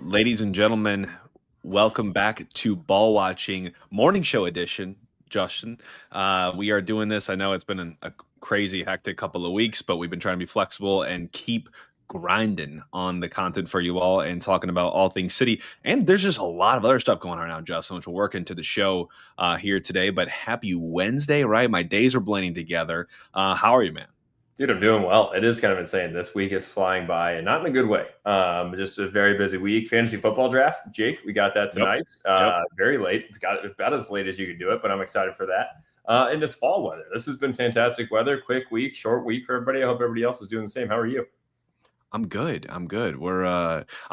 Ladies and gentlemen, welcome back to Ball Watching Morning Show Edition. Justin, we are doing this. I know it's been a crazy, hectic couple of weeks, but we've been trying to be flexible and keep grinding on the content for you all and talking about all things City. And there's just a lot of other stuff going on now, Justin, which we'll work into the show here today. But happy Wednesday, right? My days are blending together. How are you, man? Dude, I'm doing well. It is kind of insane. This week is flying by, and not in a good way. Just a very busy week. Fantasy football draft, Jake. We got that tonight. Yep. Very late. We got it about as late as you can do it, but I'm excited for that. And this fall weather. This has been fantastic weather. Quick week, short week for everybody. I hope everybody else is doing the same. How are you? I'm good. I'm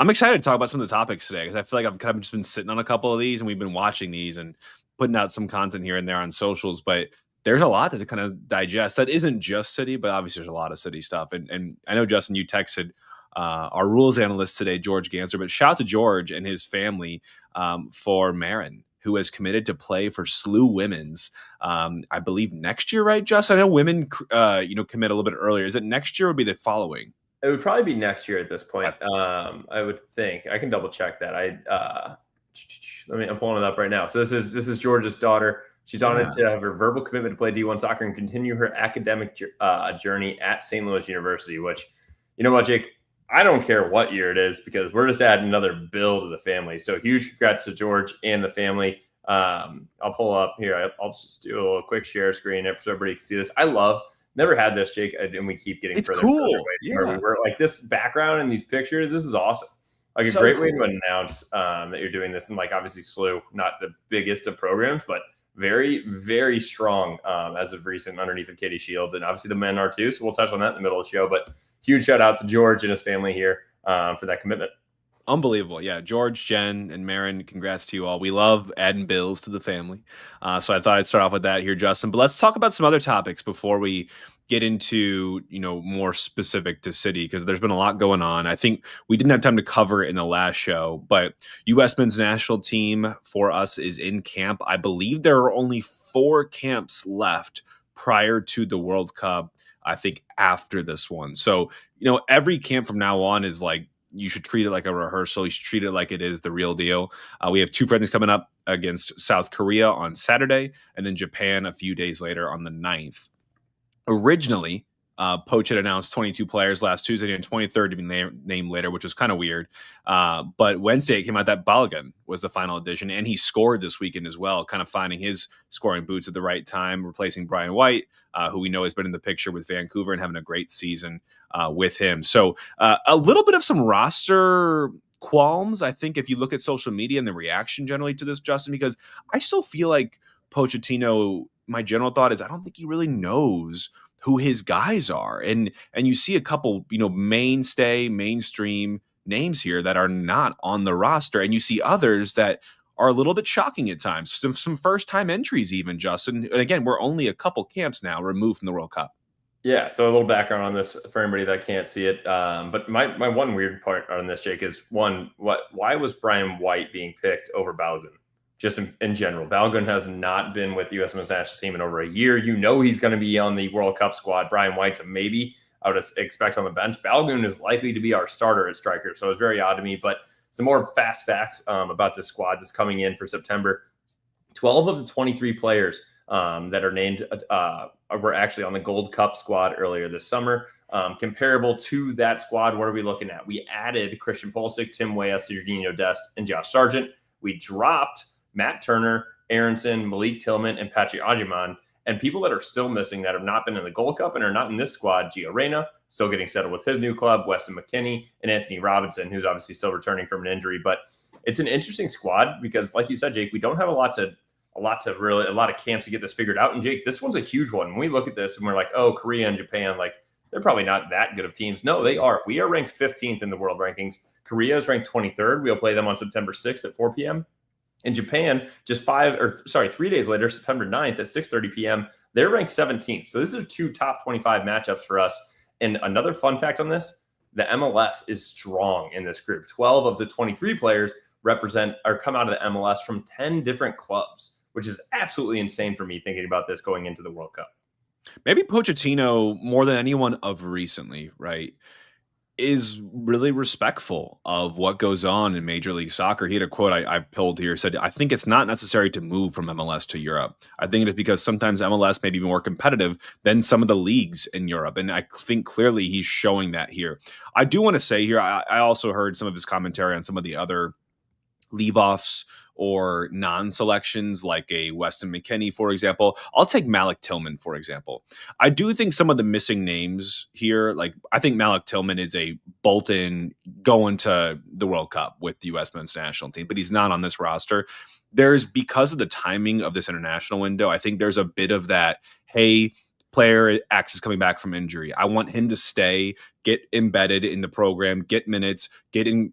excited to talk about some of the topics today because I feel like I've kind of just been sitting on a couple of these and we've been watching these and putting out some content here and there on socials. But there's a lot to kind of digest that isn't just City, but obviously there's a lot of City stuff. And I know, Justin, you texted our rules analyst today, George Ganser, but shout out to George and his family for Marin, who has committed to play for SLU Women's, I believe next year, right, Justin? I know women, commit a little bit earlier. Is it next year or would be the following? It would probably be next year at this point. I would think. I can double check that. I'm pulling it up right now. So this is George's daughter. She's on it to have her verbal commitment to play D1 soccer and continue her academic journey at St. Louis University, which, you know what, Jake? I don't care what year it is because we're just adding another bill to the family. So huge congrats to George and the family. I'll pull up here. I'll just do a little quick share screen so everybody can see this. Never had this, Jake, and we keep getting further cool. and further away from where we were. Like this background and these pictures, this is awesome. Like a great way to announce that you're doing this. And like obviously SLU, not the biggest of programs, but very, very strong as of recent underneath of Katie Shields. And obviously the men are too. So we'll touch on that in the middle of the show. But huge shout out to George and his family here for that commitment. Unbelievable. Yeah. George, Jen, and Marin, congrats to you all. We love adding bills to the family. So I thought I'd start off with that here, Justin. But let's talk about some other topics before we get into, more specific to City, because there's been a lot going on. I think we didn't have time to cover it in the last show, but U.S. men's national team for us is in camp. I believe there are only 4 camps left prior to the World Cup, I think after this one. So, every camp from now on is like, you should treat it like a rehearsal. You should treat it like it is the real deal. We have 2 friendlies coming up against South Korea on Saturday and then Japan a few days later on the 9th. Originally, Poach had announced 22 players last Tuesday and 23rd to be named later, which was kind of weird. But Wednesday it came out that Balogun was the final addition, and he scored this weekend as well, kind of finding his scoring boots at the right time, replacing Brian White, who we know has been in the picture with Vancouver and having a great season with him. So a little bit of some roster qualms, I think, if you look at social media and the reaction generally to this, Justin, because I still feel like Pochettino, my general thought is I don't think he really knows who his guys are. And you see a couple, mainstream names here that are not on the roster. And you see others that are a little bit shocking at times. Some first-time entries even, Justin. And again, we're only a couple camps now removed from the World Cup. Yeah, so a little background on this for anybody that can't see it. But my one weird part on this, Jake, is why was Brian White being picked over Balogun? Just in general, Balogun has not been with the U.S. men's national team in over a year. He's going to be on the World Cup squad. Brian White's a maybe. I would expect on the bench. Balogun is likely to be our starter at striker, so it's very odd to me. But some more fast facts about this squad that's coming in for September. 12 of the 23 players that are named were actually on the Gold Cup squad earlier this summer. Comparable to that squad, what are we looking at? We added Christian Pulisic, Tim Weah, Serginho Dest, and Josh Sargent. We dropped Matt Turner, Aronson, Malik Tillman, and Patrick Ajiman. And people that are still missing that have not been in the Gold Cup and are not in this squad, Gio Reyna, still getting settled with his new club, Weston McKennie, and Anthony Robinson, who's obviously still returning from an injury. But it's an interesting squad because, like you said, Jake, we don't have a lot of camps to get this figured out. And Jake, this one's a huge one. When we look at this and we're like, oh, Korea and Japan, like they're probably not that good of teams. No, they are. We are ranked 15th in the world rankings. Korea is ranked 23rd. We'll play them on September 6th at 4 p.m. In Japan, just 3 days later, September 9th at 6:30 p.m., they're ranked 17th. So these are 2 top 25 matchups for us. And another fun fact on this, the MLS is strong in this group. 12 of the 23 players come out of the MLS from 10 different clubs, which is absolutely insane for me thinking about this going into the World Cup. Maybe Pochettino, more than anyone of recently, right, is really respectful of what goes on in Major League Soccer. He had a quote I pulled here, said, I think it's not necessary to move from MLS to Europe. I think it is because sometimes MLS may be more competitive than some of the leagues in Europe. And I think clearly he's showing that here. I do want to say here, I also heard some of his commentary on some of the other leave-offs or non-selections like a Weston McKennie, for example. I'll take Malik Tillman, for example. I do think some of the missing names here, like I think Malik Tillman is a bolt-in going to the World Cup with the U.S. men's national team, but he's not on this roster. There's, because of the timing of this international window, I think there's a bit of that, hey, player X is coming back from injury. I want him to stay, get embedded in the program, get minutes, get in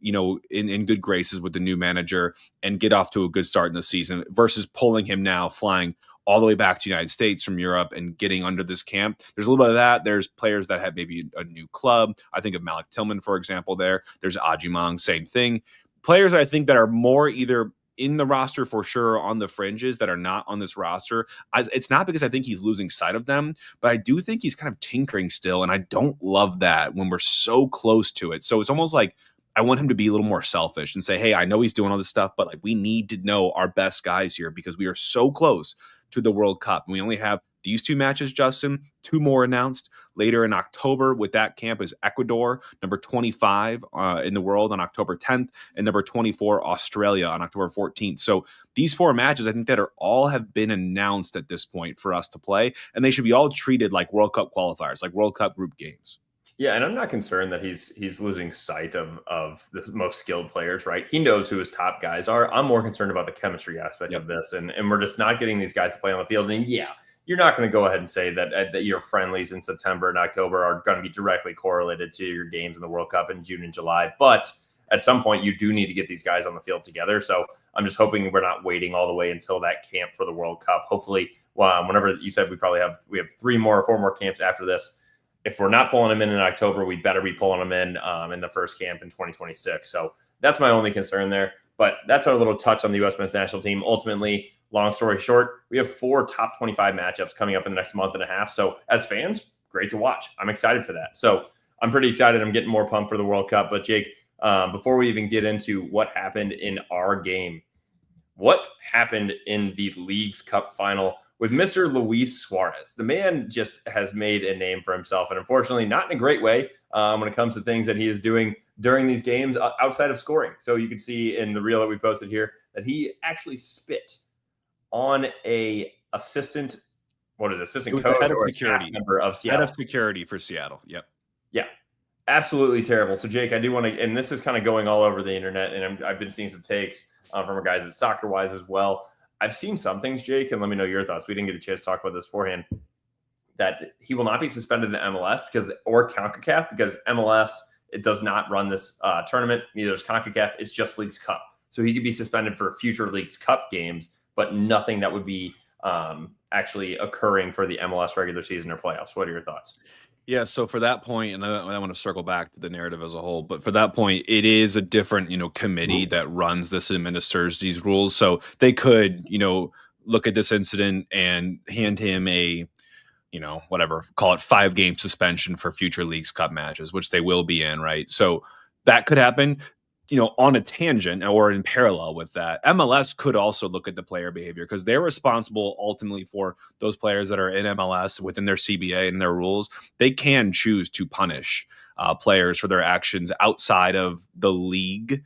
good graces with the new manager, and get off to a good start in the season versus pulling him now, flying all the way back to the United States from Europe and getting under this camp. There's a little bit of that. There's players that have maybe a new club. I think of Malik Tillman, for example, there. There's Ajimong, same thing. Players I think that are more either in the roster for sure, on the fringes that are not on this roster. It's not because I think he's losing sight of them, but I do think he's kind of tinkering still, and I don't love that when we're so close to it. So it's almost like I want him to be a little more selfish and say, hey, I know he's doing all this stuff, but like we need to know our best guys here because we are so close to the World Cup. And we only have these two matches, Justin, 2 more announced later in October. With that camp is Ecuador, number 25 in the world on October 10th, and number 24, Australia on October 14th. So these 4 matches, I think that are all have been announced at this point for us to play, and they should be all treated like World Cup qualifiers, like World Cup group games. Yeah, and I'm not concerned that he's losing sight of the most skilled players, right? He knows who his top guys are. I'm more concerned about the chemistry aspect of this, and we're just not getting these guys to play on the field. And yeah, you're not going to go ahead and say that your friendlies in September and October are going to be directly correlated to your games in the World Cup in June and July. But at some point, you do need to get these guys on the field together. So I'm just hoping we're not waiting all the way until that camp for the World Cup. Hopefully, whenever you said we have 3 more or 4 more camps after this. If we're not pulling them in October, we better be pulling them in the first camp in 2026. So that's my only concern there. But that's our little touch on the U.S. men's national team. Ultimately, long story short, we have 4 top 25 matchups coming up in the next month and a half. So as fans, great to watch. I'm excited for that. So I'm pretty excited. I'm getting more pumped for the World Cup. But Jake, before we even get into what happened in our game, what happened in the Leagues Cup final with Mr. Luis Suarez? The man just has made a name for himself, and unfortunately not in a great way when it comes to things that he is doing during these games outside of scoring. So you can see in the reel that we posted here that he actually spit on a assistant coach or staff member of Seattle. Head of security for Seattle. Yep. Yeah. Absolutely terrible. So Jake, I do want to, and this is kind of going all over the internet, and I've been seeing some takes from our guys at Soccer Wise as well. I've seen some things, Jake, and let me know your thoughts. We didn't get a chance to talk about this beforehand, that he will not be suspended in MLS or CONCACAF because MLS, it does not run this tournament. Neither is CONCACAF. It's just Leagues Cup. So he could be suspended for future Leagues Cup games, but nothing that would be actually occurring for the MLS regular season or playoffs. What are your thoughts? Yeah, so for that point, and I want to circle back to the narrative as a whole, but for that point, it is a different, committee that runs this, administers these rules. So they could, look at this incident and hand him a, whatever, call it 5-game suspension for future Leagues Cup matches, which they will be in, right? So that could happen. On a tangent or in parallel with that, MLS could also look at the player behavior because they're responsible ultimately for those players that are in MLS within their CBA and their rules. They can choose to punish players for their actions outside of the league,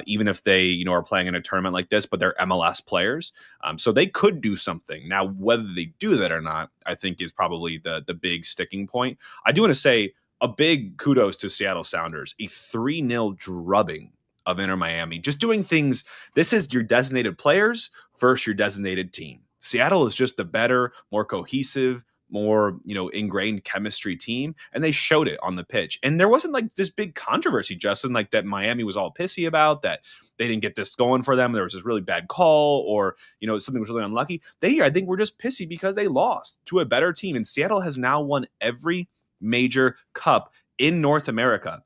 even if they, are playing in a tournament like this, but they're MLS players. So they could do something. Now, whether they do that or not, I think is probably the big sticking point. I do want to say a big kudos to Seattle Sounders, a 3-0 drubbing of Inter Miami, just doing things. This is your designated players versus your designated team. Seattle is just the better, more cohesive, more, ingrained chemistry team. And they showed it on the pitch. And there wasn't like this big controversy, Justin, like that Miami was all pissy about, that they didn't get this going for them. There was this really bad call or, something was really unlucky. I think were just pissy because they lost to a better team. And Seattle has now won every major cup in North America.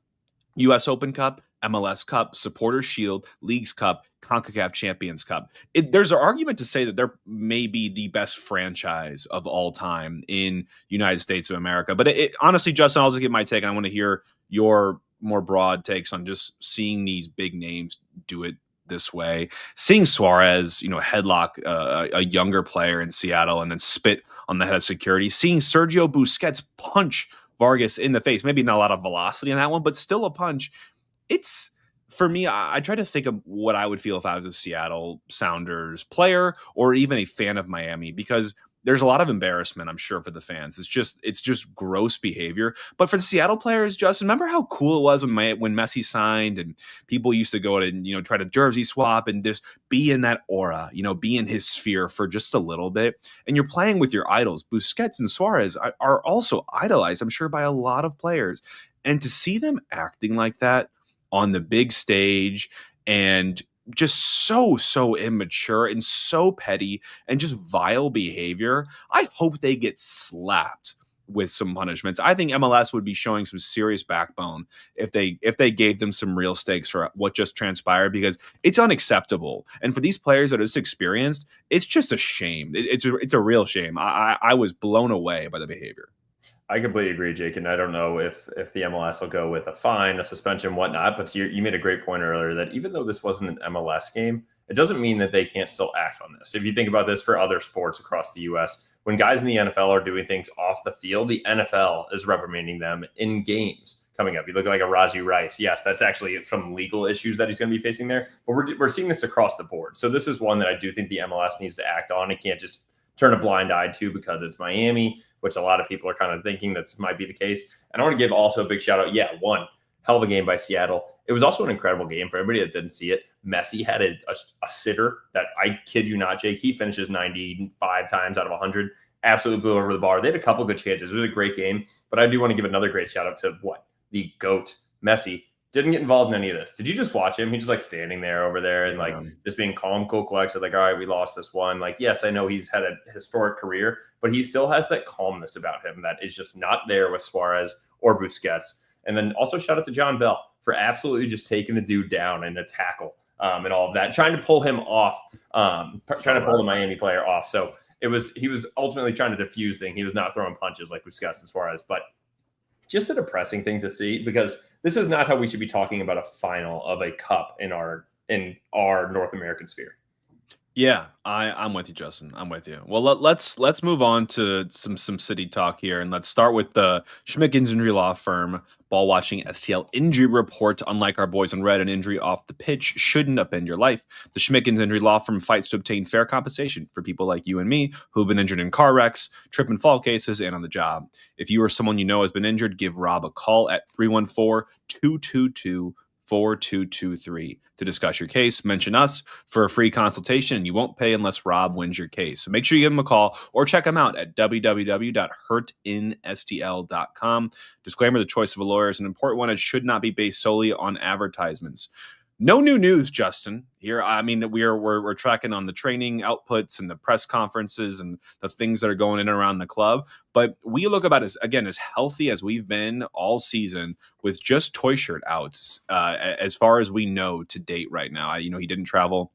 U.S. Open Cup, MLS Cup, Supporters Shield, Leagues Cup, CONCACAF Champions Cup. There's an argument to say that they're maybe the best franchise of all time in United States of America. But it honestly, Justin, I'll just give my take. I want to hear your more broad takes on just seeing these big names do it this way. Seeing Suarez, headlock a younger player in Seattle and then spit on the head of security. Seeing Sergio Busquets punch Vargas in the face. Maybe not a lot of velocity in that one, but still a punch. It's, for me, I try to think of what I would feel if I was a Seattle Sounders player or even a fan of Miami, because there's a lot of embarrassment, I'm sure, for the fans. It's just gross behavior. But for the Seattle players, Justin, remember how cool it was when Messi signed and people used to go to, try to jersey swap and just be in that aura, be in his sphere for just a little bit. And you're playing with your idols. Busquets and Suarez are also idolized, I'm sure, by a lot of players. And to see them acting like that on the big stage and just so immature and so petty and just vile behavior, I hope they get slapped with some punishments. I think MLS would be showing some serious backbone if they gave them some real stakes for what just transpired, because it's unacceptable. And for these players that are just experienced, it's just a shame. It's a real shame. I was blown away by the behavior. I completely agree, Jake, and I don't know if the MLS will go with a fine, a suspension, whatnot. But you made a great point earlier that even though this wasn't an MLS game, it doesn't mean that they can't still act on this. If you think about this for other sports across the U.S., when guys in the NFL are doing things off the field, the NFL is reprimanding them in games coming up. You look like a Raji Rice. Yes, that's actually some legal issues that he's going to be facing there. But we're seeing this across the board. So this is one that I do think the MLS needs to act on. It can't just turn a blind eye to because it's Miami, which a lot of people are kind of thinking that might be the case. And I want to give also a big shout out. Yeah, one hell of a game by Seattle. It was also an incredible game for everybody that didn't see it. Messi had a sitter that, I kid you not, Jake, he finishes 95 times out of 100. Absolutely blew over the bar. They had a couple good chances. It was a great game. But I do want to give another great shout out to the GOAT, Messi. Didn't get involved in any of this. Did you just watch him? He's just like standing there over there and just being calm, cool, collected. Like, all right, we lost this one. Like, yes, I know he's had a historic career, but he still has that calmness about him that is just not there with Suarez or Busquets. And then also shout out to John Bell for absolutely just taking the dude down in a tackle and all of that, trying to pull him off, trying to pull the Miami player off. So he was ultimately trying to diffuse things. He was not throwing punches like Busquets and Suarez, but just a depressing thing to see, because this is not how we should be talking about a final of a cup in our North American sphere. Yeah, I'm with you, Justin. I'm with you. Well, let's move on to some city talk here, and let's start with the Schmickens Injury Law Firm ball watching STL injury report. Unlike our boys in red, an injury off the pitch shouldn't upend your life. The Schmickens Injury Law Firm fights to obtain fair compensation for people like you and me who've been injured in car wrecks, trip and fall cases, and on the job. If you or someone you know has been injured, give Rob a call at 314-222-4223 to discuss your case. Mention us for a free consultation, and you won't pay unless Rob wins your case. So make sure you give him a call or check him out at www.hurtinstl.com. Disclaimer: the choice of a lawyer is an important one. It should not be based solely on advertisements. No new news, Justin. Here, I mean, we're tracking on the training outputs and the press conferences and the things that are going in and around the club. But we look about as healthy as we've been all season, with just Toyshirt out, as far as we know to date right now. He didn't travel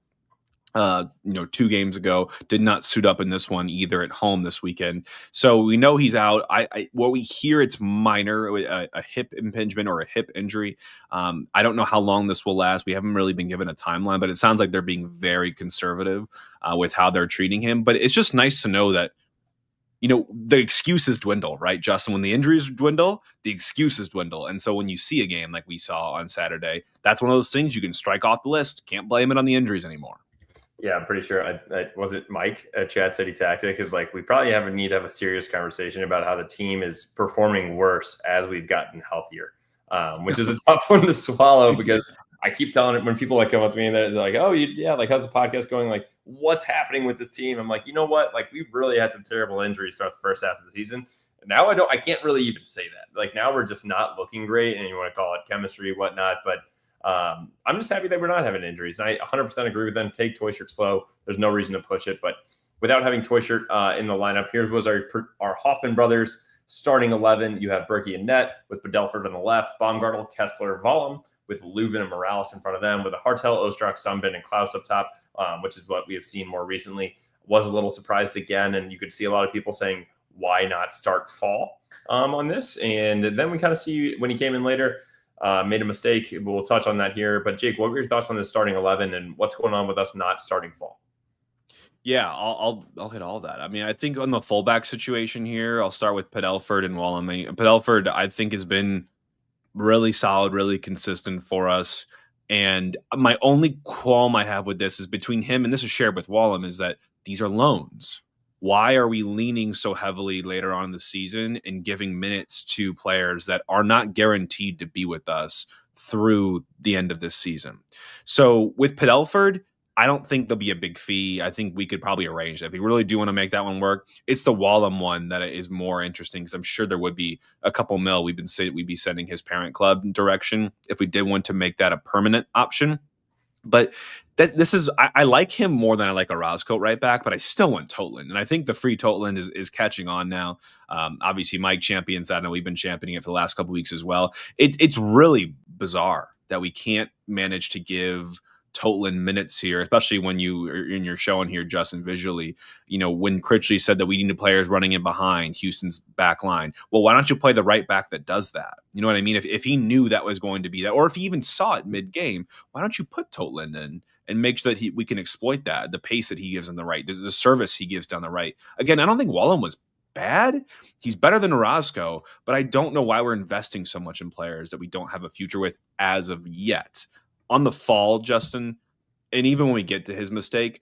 2 games ago, did not suit up in this one either at home this weekend. So we know he's out. What we hear, it's minor, a hip impingement or a hip injury. I don't know how long this will last. We haven't really been given a timeline, but it sounds like they're being very conservative with how they're treating him. But it's just nice to know that, the excuses dwindle, right, Justin? When the injuries dwindle, the excuses dwindle. And so when you see a game like we saw on Saturday, that's one of those things you can strike off the list. Can't blame it on the injuries anymore. Yeah, I'm pretty sure. I was it Mike at Chat City Tactics is like, we probably need to have a serious conversation about how the team is performing worse as we've gotten healthier, which is a tough one to swallow, because I keep telling it when people come up to me and they're like, oh, like, how's the podcast going? Like, what's happening with this team? I'm like, you know what? Like, we've really had some terrible injuries throughout the first half of the season. And now I can't really even say that. Like, now we're just not looking great, and you want to call it chemistry, whatnot, but I'm just happy that we're not having injuries. And I 100% agree with them. Take Toyshirt slow. There's no reason to push it. But without having Toyshirt in the lineup, here was our Hoffman brothers starting 11. You have Berkey and Net with Bedelford on the left, Baumgartel, Kessler, Vollum, with Leuven and Morales in front of them, with a Hartel, Ostrak, Sunbin, and Klaus up top, which is what we have seen more recently. Was a little surprised again, and you could see a lot of people saying, why not start Fall on this? And then we kind of see when he came in later, made a mistake. We'll touch on that here. But Jake, what were your thoughts on the starting 11 and what's going on with us not starting Fall? Yeah, I'll hit all that. I mean, I think on the fullback situation here, I'll start with Padelford and Wallem. Padelford, I think, has been really solid, really consistent for us. And my only qualm I have with this is between him, and this is shared with Wallem, is that these are loans. Why are we leaning so heavily later on in the season and giving minutes to players that are not guaranteed to be with us through the end of this season? So with Padelford, I don't think there'll be a big fee. I think we could probably arrange that. If we really do want to make that one work, it's the Wallem one that is more interesting because I'm sure there would be a couple mil we'd be sending his parent club direction if we did want to make that a permanent option. But this is I like him more than I like a Roscoe right back, but I still want Totland, and I think the free Totland is catching on now. Obviously, Mike champions that. I know we've been championing it for the last couple of weeks as well. It's really bizarre that we can't manage to give Totland minutes here, especially when you're showing here, Justin, visually, when Critchley said that we need players running in behind Houston's back line. Well, why don't you play the right back that does that? You know what I mean? If he knew that was going to be that, or if he even saw it mid-game, why don't you put Totland in and make sure that we can exploit that, the pace that he gives on the right, the service he gives down the right. Again, I don't think Wallem was bad. He's better than Orozco, but I don't know why we're investing so much in players that we don't have a future with as of yet. On the fall, Justin, and even when we get to his mistake,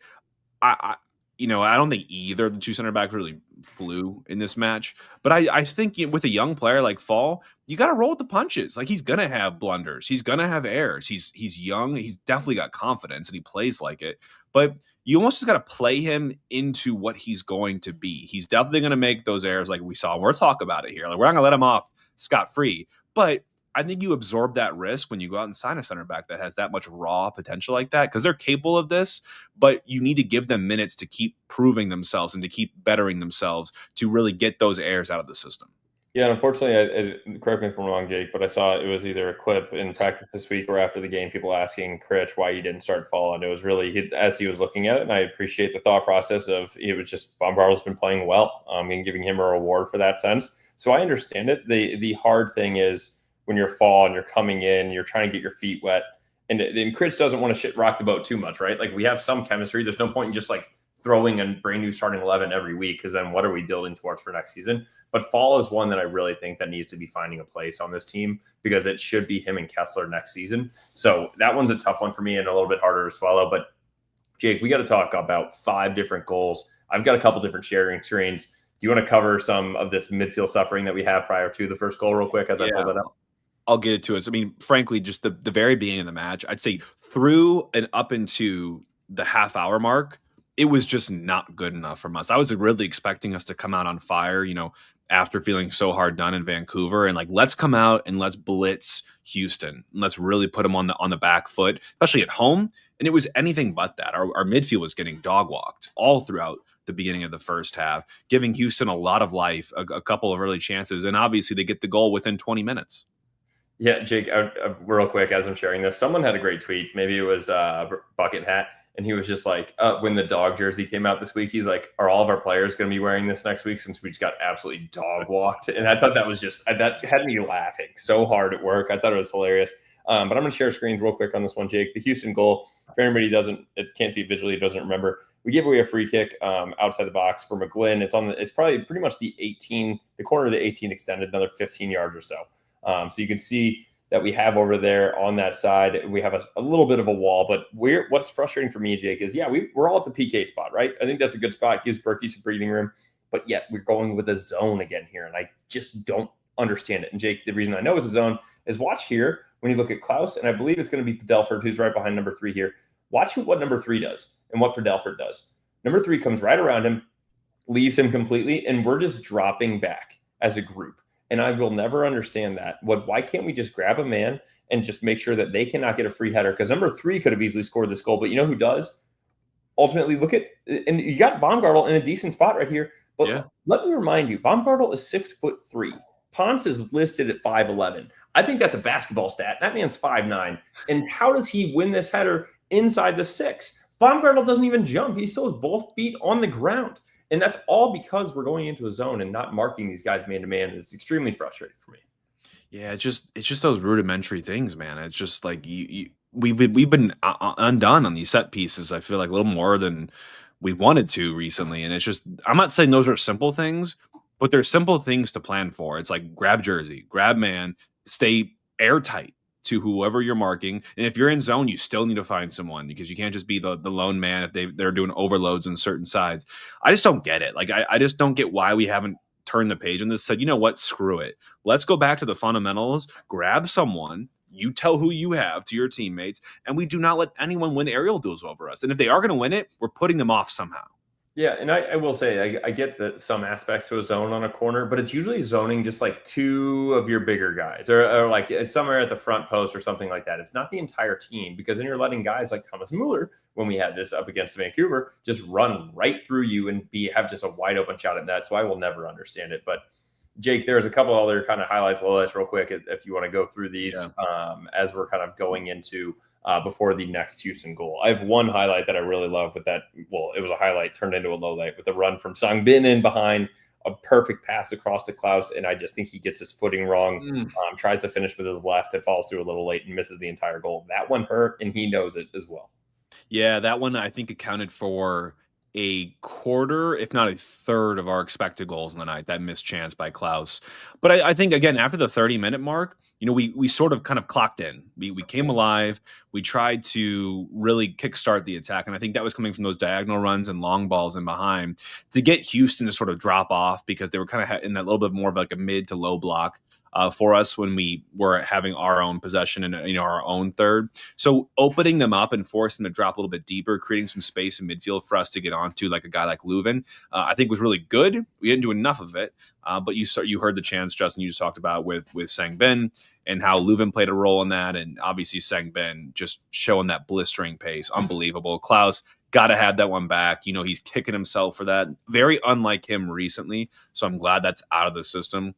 I don't think either of the two center backs really flew in this match. But I think with a young player like Fall, you got to roll with the punches. Like, he's gonna have blunders, he's gonna have errors. He's young, he's definitely got confidence, and he plays like it. But you almost just got to play him into what he's going to be. He's definitely going to make those errors, like we saw. We're talking about it here. Like, we're not gonna let him off scot free, but I think you absorb that risk when you go out and sign a center back that has that much raw potential like that, because they're capable of this, but you need to give them minutes to keep proving themselves and to keep bettering themselves to really get those errors out of the system. Yeah, unfortunately, correct me if I'm wrong, Jake, but I saw it was either a clip in practice this week or after the game, people asking Critch why he didn't start Fall, and it was really as he was looking at it, and I appreciate the thought process of it was just Bombardo's been playing well, and giving him a reward for that sense. So I understand it. The hard thing is when you're Fall and you're coming in, you're trying to get your feet wet, and Critch doesn't want to rock the boat too much, right? Like, we have some chemistry. There's no point in just like throwing a brand new starting 11 every week, because then what are we building towards for next season? But Fall is one that I really think that needs to be finding a place on this team, because it should be him and Kessler next season. So that one's a tough one for me and a little bit harder to swallow. But Jake, we got to talk about 5 different goals. I've got a couple different sharing screens. Do you want to cover some of this midfield suffering that we have prior to the first goal real quick as I pull that up? I'll get it to us. I mean, frankly, just the very beginning of the match, I'd say through and up into the half-hour mark, it was just not good enough from us. I was really expecting us to come out on fire, after feeling so hard done in Vancouver, and like, let's come out and let's blitz Houston. And let's really put them on the back foot, especially at home. And it was anything but that. Our midfield was getting dog walked all throughout the beginning of the first half, giving Houston a lot of life, a couple of early chances, and obviously they get the goal within 20 minutes. Yeah, Jake, real quick, as I'm sharing this, someone had a great tweet. Maybe it was Bucket Hat. And he was just like, when the dog jersey came out this week, he's like, are all of our players going to be wearing this next week, since we just got absolutely dog walked? And I thought that was that had me laughing so hard at work. I thought it was hilarious. But I'm going to share screens real quick on this one, Jake. The Houston goal, if anybody can't see it visually, doesn't remember, we gave away a free kick outside the box for McGlynn. It's probably pretty much the corner of the 18 extended another 15 yards or so. So you can see that we have over there on that side. We have a little bit of a wall, but what's frustrating for me, Jake, is we're all at the PK spot, right? I think that's a good spot, gives Berkey some breathing room, but yet we're going with a zone again here, and I just don't understand it. And Jake, the reason I know it's a zone is watch here when you look at Klaus, and I believe it's going to be Padelford, who's right behind number 3 here. Watch what number 3 does and what Padelford does. Number 3 comes right around him, leaves him completely, and we're just dropping back as a group. And I will never understand that. Why can't we just grab a man and just make sure that they cannot get a free header? Because number 3 could have easily scored this goal, but you know who does? Ultimately, and you got Baumgartel in a decent spot right here. But Let me remind you, Baumgartel is 6'3". Ponce is listed at 5'11". I think that's a basketball stat. That man's 5'9". And how does he win this header inside the 6? Baumgartel doesn't even jump. He still has both feet on the ground. And that's all because we're going into a zone and not marking these guys man-to-man. It's extremely frustrating for me. Yeah, it's just those rudimentary things, man. It's just like we've been undone on these set pieces. I feel like a little more than we wanted to recently, and it's just I'm not saying those are simple things, but they're simple things to plan for. It's like grab jersey, grab man, stay airtight to whoever you're marking, and if you're in zone, you still need to find someone because you can't just be the lone man if they're doing overloads on certain sides. I just don't get it. Like I just don't get why we haven't turned the page on this. Said, you know what, screw it, let's go back to the fundamentals, grab someone, you tell who you have to your teammates, and we do not let anyone win aerial duels over us. And if they are going to win it, we're putting them off somehow. Yeah, and I will say I get that some aspects to a zone on a corner, but it's usually zoning just like two of your bigger guys, or like it's somewhere at the front post or something like that. It's not the entire team because then you're letting guys like Thomas Mueller, when we had this up against Vancouver, just run right through you and have just a wide open shot at that. So I will never understand it. But Jake, there's a couple other kind of highlights, lowlights, real quick, if you want to go through these as we're kind of going into before the next Houston goal. I have one highlight that I really love with that. Well, it was a highlight turned into a low light with the run from Sangbin in behind, a perfect pass across to Klaus, and I just think he gets his footing wrong. Tries to finish with his left, it falls through a little late and misses the entire goal. That one hurt, and he knows it as well. Yeah, that one I think accounted for a quarter, if not a third, of our expected goals in the night. That missed chance by Klaus. But I think again after the 30-minute mark, we sort of kind of clocked in. We came alive. We tried to really kickstart the attack, and I think that was coming from those diagonal runs and long balls in behind to get Houston to sort of drop off because they were kind of in that little bit more of like a mid to low block. For us when we were having our own possession and our own third. So opening them up and forcing them to drop a little bit deeper, creating some space in midfield for us to get onto, like a guy like Leuven, I think was really good. We didn't do enough of it, but you heard the chance, Justin, you just talked about with Sangbin and how Leuven played a role in that, and obviously Sangbin just showing that blistering pace, unbelievable. Klaus got to have that one back. He's kicking himself for that. Very unlike him recently, so I'm glad that's out of the system.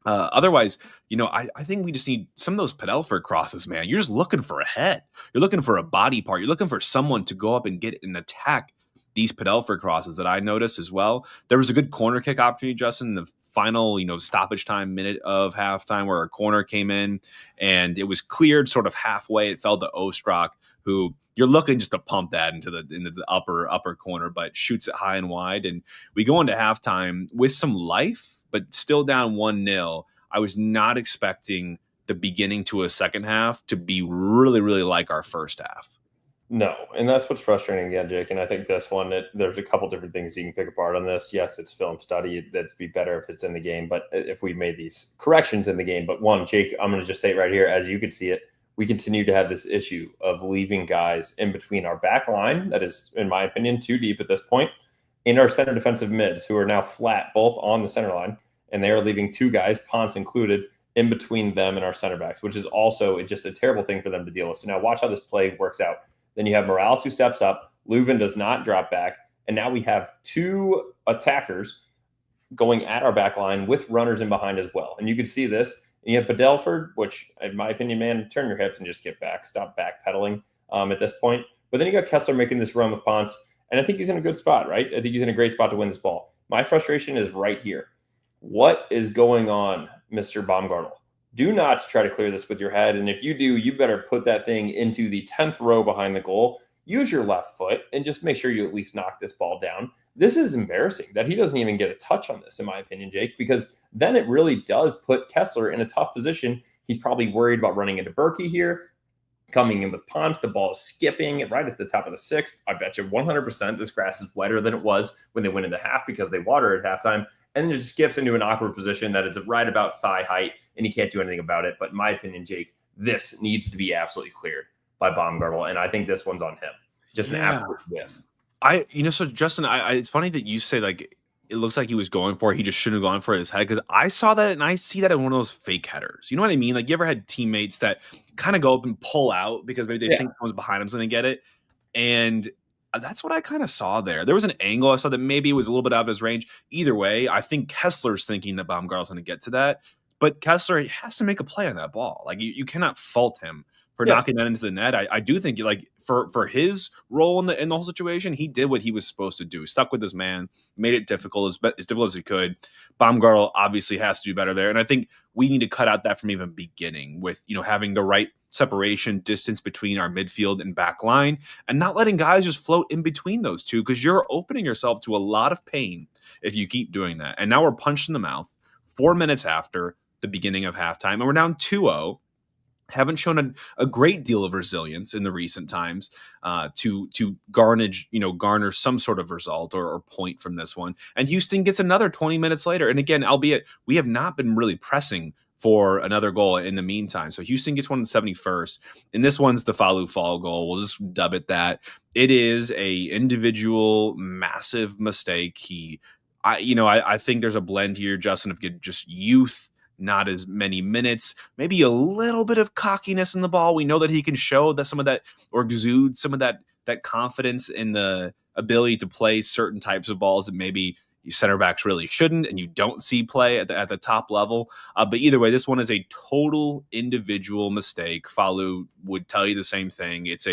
Otherwise, I think we just need some of those Padelford crosses, man. You're just looking for a head. You're looking for a body part. You're looking for someone to go up and get and attack these Padelford crosses that I noticed as well. There was a good corner kick opportunity, Justin, in the final, stoppage time minute of halftime where a corner came in and it was cleared sort of halfway. It fell to Ostrak, who you're looking just to pump that into the upper corner, but shoots it high and wide. And we go into halftime with some life, but still down 1-0. I was not expecting the beginning to a second half to be really, really like our first half. No, and that's what's frustrating again, Jake. And I think this one, there's a couple different things you can pick apart on this. Yes, it's film study. That'd be better if it's in the game, but if we made these corrections in the game. But one, Jake, I'm going to just say it right here, as you can see it, we continue to have this issue of leaving guys in between our back line. That is, in my opinion, too deep at this point, in our center defensive mids, who are now flat, both on the center line. And they are leaving two guys, Ponce included, in between them and our center backs, which is also just a terrible thing for them to deal with. So now watch how this play works out. Then you have Morales who steps up. Leuven does not drop back. And now we have two attackers going at our back line with runners in behind as well. And you can see this. And you have Padelford, which, in my opinion, man, turn your hips and just get back. Stop backpedaling at this point. But then you got Kessler making this run with Ponce. And I think he's in a good spot, right? I think he's in a great spot to win this ball. My frustration is right here. What is going on, Mr. Baumgartel? Do not try to clear this with your head. And if you do, you better put that thing into the 10th row behind the goal. Use your left foot and just make sure you at least knock this ball down. This is embarrassing that he doesn't even get a touch on this, in my opinion, Jake, because then it really does put Kessler in a tough position. He's probably worried about running into Berkey here. Coming in with Ponce, the ball is skipping right at the top of the sixth. I bet you 100% this grass is wetter than it was when they went into half because they water at halftime. And then it just skips into an awkward position that is right about thigh height, and he can't do anything about it. But in my opinion, Jake, this needs to be absolutely cleared by Baumgartel, and I think this one's on him. Just an absolute whiff. So Justin, it's funny that you say like it looks like he was going for it. He just shouldn't have gone for his head, because I saw that and I see that in one of those fake headers. You know what I mean? Like, you ever had teammates that kind of go up and pull out because maybe they think someone's behind them's going to get it, and that's what I kind of saw there. There was an angle I saw that maybe it was a little bit out of his range. Either way, I think Kessler's thinking that Baumgartel's going to get to that, but Kessler has to make a play on that ball. Like, you cannot fault him for knocking that into the net. I do think like for his role in the whole situation, he did what he was supposed to do. Stuck with his man, made it difficult as difficult as he could. Baumgartel obviously has to do better there, and I think we need to cut out that from even beginning with having the right separation distance between our midfield and back line, and not letting guys just float in between those two, because you're opening yourself to a lot of pain if you keep doing that. And now we're punched in the mouth 4 minutes after the beginning of halftime, and we're down 2-0. Haven't shown a great deal of resilience in the recent times to garner some sort of result or point from this one. And Houston gets another 20 minutes later. And again, albeit we have not been really pressing for another goal in the meantime. So Houston gets one in the 71st. And this one's the Falou Fall goal. We'll just dub it that. It is a individual massive mistake. I think there's a blend here, Justin, of just youth, not as many minutes, maybe a little bit of cockiness in the ball. We know that he can show that some of that, or exude some of that confidence in the ability to play certain types of balls that maybe you center backs really shouldn't, and you don't see play at the top level. But either way, this one is a total individual mistake. Falou would tell you the same thing. It's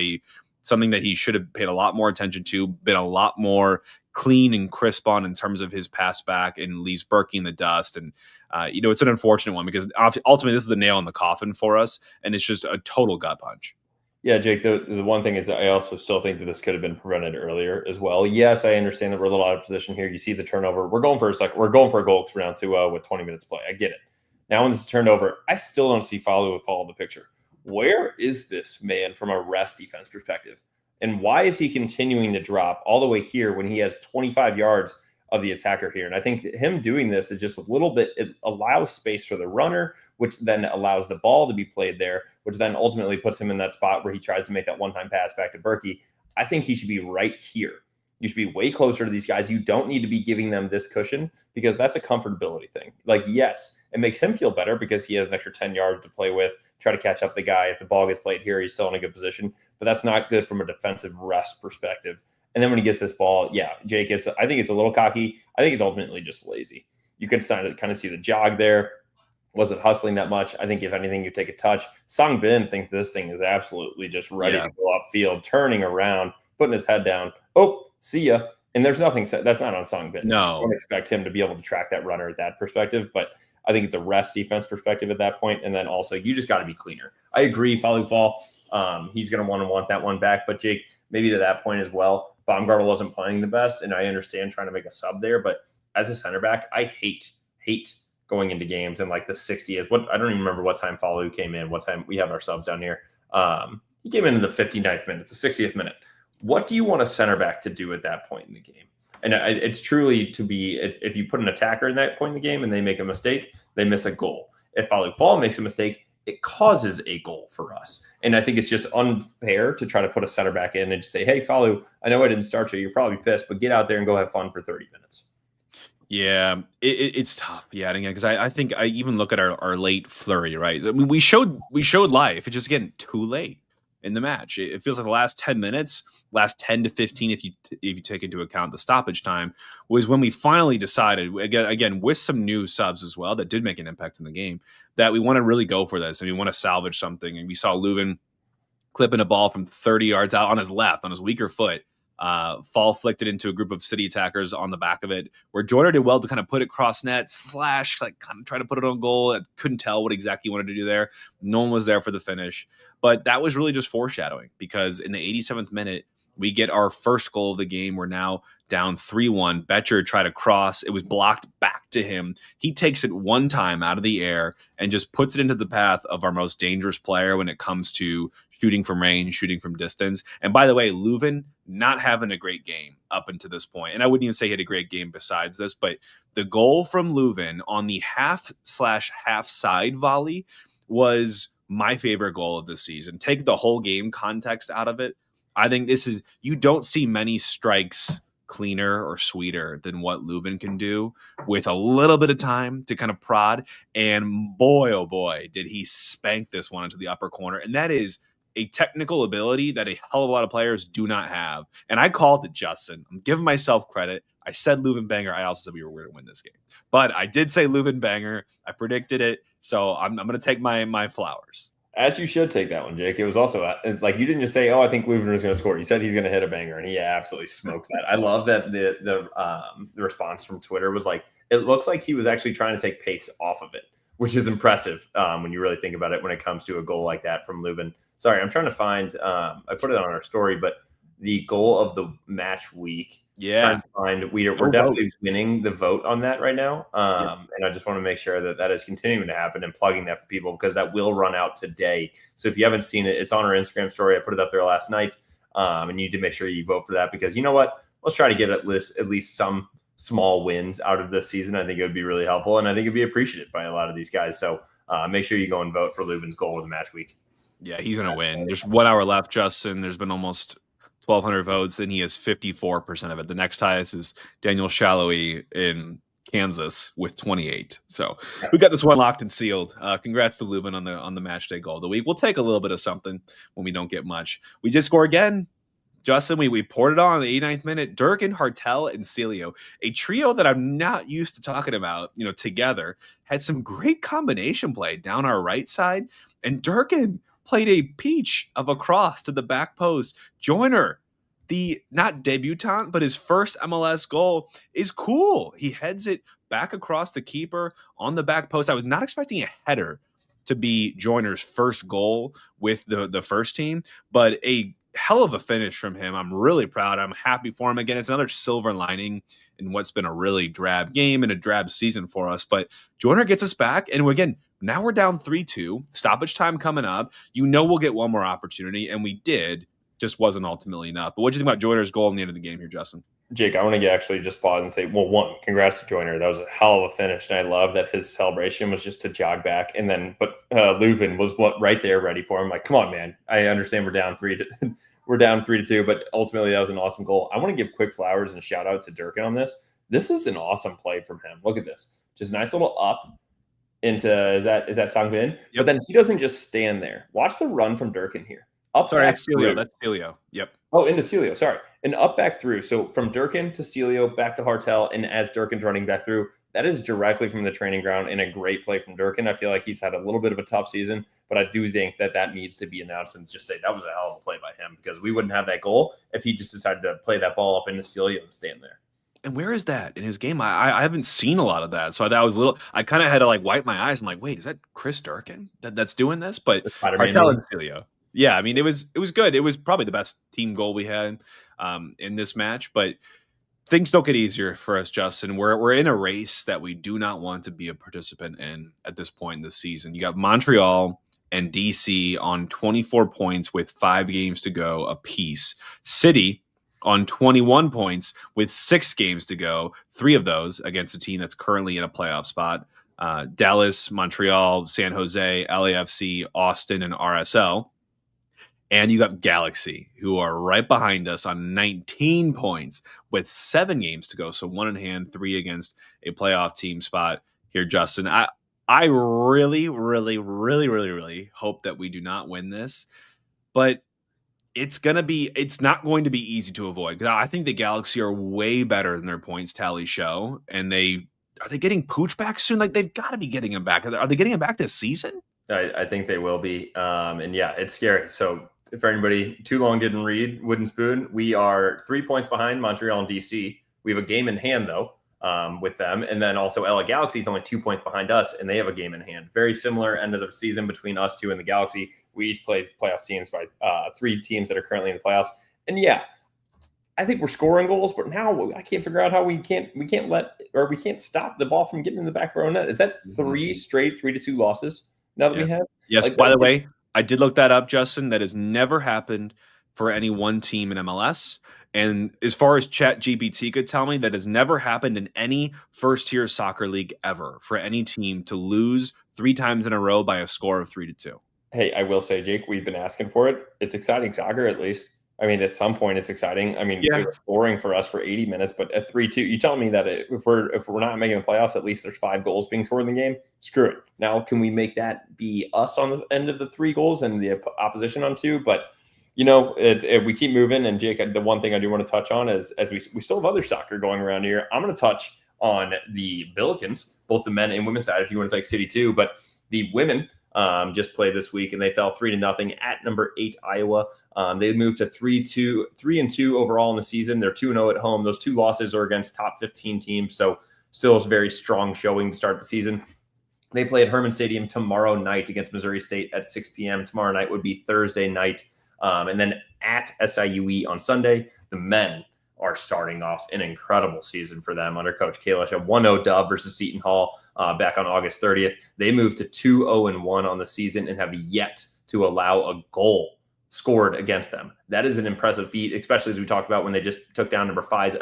something that he should have paid a lot more attention to, been a lot more clean and crisp on in terms of his pass back, and leaves Berkey in the dust. And it's an unfortunate one, because ultimately this is the nail in the coffin for us, and it's just a total gut punch. Yeah, Jake, the one thing is that I also still think that this could have been prevented earlier as well. Yes, I understand that we're a little out of position here. You see the turnover. We're going for a goal because we're down 2-0 with 20 minutes play. I get it. Now when this is turned over, I still don't see Falou fall in the picture. Where is this man from a rest defense perspective? And why is he continuing to drop all the way here when he has 25 yards of the attacker here? And I think him doing this is just a little bit, it allows space for the runner, which then allows the ball to be played there, which then ultimately puts him in that spot where he tries to make that one-time pass back to Berkey. I think he should be right here. You should be way closer to these guys. You don't need to be giving them this cushion, because that's a comfortability thing. Like, yes, it makes him feel better because he has an extra 10 yards to play with, try to catch up the guy. If the ball gets played here, he's still in a good position, but that's not good from a defensive rest perspective. And then when he gets this ball, yeah, Jake, I think it's a little cocky. I think it's ultimately just lazy. You could kind of see the jog there. Wasn't hustling that much. I think if anything, you take a touch. Song Bin thinks this thing is absolutely just ready to go upfield, turning around, putting his head down. Oh, see ya. And there's nothing said. That's not on Song Bin. No. I don't expect him to be able to track that runner at that perspective, but I think it's a rest defense perspective at that point. And then also, you just got to be cleaner. I agree, Falou Fall. He's going to want that one back. But Jake, maybe to that point as well, Baumgartel wasn't playing the best, and I understand trying to make a sub there. But as a center back, I hate going into games in like the 60th. I don't even remember what time Falou came in. What time we have our subs down here? He came in the 59th minute, the 60th minute. What do you want a center back to do at that point in the game? And it's truly to be, if you put an attacker in that point in the game and they make a mistake, they miss a goal. If Falou Fall makes a mistake, it causes a goal for us. And I think it's just unfair to try to put a center back in and just say, hey, Falou, I know I didn't start you. You're probably pissed, but get out there and go have fun for 30 minutes. Yeah, it's tough. Yeah, again, because I think I even look at our late flurry, right? I mean, we showed life. It's just, again, too late in the match. It feels like the last 10 minutes, last 10 to 15, if you take into account the stoppage time, was when we finally decided, again with some new subs as well that did make an impact in the game, that we want to really go for this and we want to salvage something. And we saw Leuven clipping a ball from 30 yards out on his left, on his weaker foot. Fall flicked it into a group of City attackers on the back of it, where Joyner did well to kind of put it cross net, like kind of try to put it on goal. I couldn't tell what exactly he wanted to do there. No one was there for the finish, but that was really just foreshadowing, because in the 87th minute, we get our first goal of the game. We're now down 3-1. Betcher tried to cross. It was blocked back to him. He takes it one time out of the air and just puts it into the path of our most dangerous player when it comes to shooting from range, shooting from distance. And by the way, Leuven not having a great game up until this point. And I wouldn't even say he had a great game besides this, but the goal from Leuven on the half/half side volley was my favorite goal of the season. Take the whole game context out of it. I think you don't see many strikes cleaner or sweeter than what Leuven can do with a little bit of time to kind of prod. And boy, oh boy, did he spank this one into the upper corner. And that is a technical ability that a hell of a lot of players do not have. And I called it, Justin. I'm giving myself credit. I said Leuven banger. I also said we were going to win this game. But I did say Leuven banger. I predicted it. So I'm going to take my flowers. As you should take that one, Jake. It was also like you didn't just say, "Oh, I think Leuven is going to score." You said he's going to hit a banger, and he absolutely smoked that. I love that the response from Twitter was like, "It looks like he was actually trying to take pace off of it," which is impressive when you really think about it. When it comes to a goal like that from Leuven. Sorry, I'm trying to find. I put it on our story, but the goal of the match week. Yeah. Trying to find we're definitely winning the vote on that right now. And I just want to make sure that that is continuing to happen and plugging that for people because that will run out today. So if you haven't seen it, it's on our Instagram story. I put it up there last night. And you need to make sure you vote for that because you know what? Let's try to get at least some small wins out of this season. I think it would be really helpful and I think it'd be appreciated by a lot of these guys. So make sure you go and vote for Leuven's goal of the match week. Yeah, he's going to win. There's 1 hour left, Justin. There's been almost 1,200 votes, and he has 54% of it. The next highest is Daniel Shallowy in Kansas with 28. So we got this one locked and sealed. Congrats to Leuven on the match day goal of the week. We'll take a little bit of something when we don't get much. We did score again. Justin, we poured it on in the 89th minute. Durkin, Hartel, and Celio, a trio that I'm not used to talking about, together, had some great combination play down our right side. And Durkin played a peach of a cross to the back post. Joyner, the not debutant, but his first MLS goal is cool. He heads it back across the keeper on the back post. I was not expecting a header to be Joyner's first goal with the first team, but a hell of a finish from him. I'm really proud. I'm happy for him. Again, it's another silver lining in what's been a really drab game and a drab season for us. But Joyner gets us back. And again, now we're down 3-2. Stoppage time coming up. We'll get one more opportunity. And we did. Just wasn't ultimately enough. But what do you think about Joyner's goal in the end of the game here, Justin? Jake, I want to actually just pause and say, well, one, congrats to Joyner. That was a hell of a finish. And I love that his celebration was just to jog back. And then, but Leuven was right there ready for him. Like, come on, man. I understand we're down 3-2, but ultimately that was an awesome goal. I want to give quick flowers and shout out to Durkin on this. This is an awesome play from him. Look at this. Just nice little up into, is that Sangvin? Yep. But then he doesn't just stand there. Watch the run from Durkin here. That's Celio. That's Celio. Yep. Oh, into Celio. Sorry. And up back through. So from Durkin to Celio back to Hartel. And as Durkin's running back through, that is directly from the training ground and a great play from Durkin. I feel like he's had a little bit of a tough season, but I do think that needs to be announced and just say that was a hell of a play by him because we wouldn't have that goal if he just decided to play that ball up into Celio and stand there. And where is that in his game? I haven't seen a lot of that. So that was I kind of had to wipe my eyes. I'm like, wait, is that Chris Durkin that's doing this? But Hartel and Celio. Yeah, I mean, it was good. It was probably the best team goal we had in this match, but things don't get easier for us, Justin. We're in a race that we do not want to be a participant in at this point in the season. You got Montreal and DC on 24 points with 5 games to go apiece. City on 21 points with 6 games to go, 3 of those against a team that's currently in a playoff spot. Dallas, Montreal, San Jose, LAFC, Austin, and RSL. And you got Galaxy, who are right behind us on 19 points with 7 games to go. So 1 in hand, 3 against a playoff team spot here, Justin. I really, really, really, really, really hope that we do not win this. But it's not going to be easy to avoid. I think the Galaxy are way better than their points tally show. And are they getting Pooch back soon? They've got to be getting him back. Are they getting him back this season? I think they will be. And yeah, it's scary. So if anybody too long didn't read Wooden Spoon, we are 3 points behind Montreal and DC. We have a game in hand, though, with them. And then also LA Galaxy is only 2 points behind us, and they have a game in hand. Very similar end of the season between us two and the Galaxy. We each played playoff teams by 3 teams that are currently in the playoffs. And yeah, I think we're scoring goals, but now I can't figure out how we can't stop the ball from getting in the back row net. Is that 3 straight 3-2 losses now that we have? Yes, by the way, I did look that up, Justin. That has never happened for any one team in MLS. And as far as ChatGPT could tell me, that has never happened in any first-tier soccer league ever for any team to lose 3 times in a row by a score of 3-2. Hey, I will say, Jake, we've been asking for it. It's exciting soccer, at least. I mean, at some point, it's exciting. I mean, It was boring for us for 80 minutes, but at 3-2, you tell me that if we're not making the playoffs, at least there's 5 goals being scored in the game. Screw it. Now, can we make that be us on the end of the 3 goals and the opposition on 2? But we keep moving. And Jake, the one thing I do want to touch on is as we still have other soccer going around here. I'm going to touch on the Billikens, both the men and women's side, if you want to take City too. But the women just played this week, and they fell 3-0 at number 8 Iowa. They moved to 3-2 overall in the season. They're 2-0 at home. Those 2 losses are against top 15 teams, so still is a very strong showing to start the season. They play at Herman Stadium tomorrow night against Missouri State at 6 p.m. Tomorrow night would be Thursday night. And then at SIUE on Sunday, the men are starting off an incredible season for them under Coach Kalish. A 1-0 dub versus Seton Hall back on August 30th. They moved to 2-0-1 on the season and have yet to allow a goal scored against them. That is an impressive feat, especially as we talked about when they just took down number 5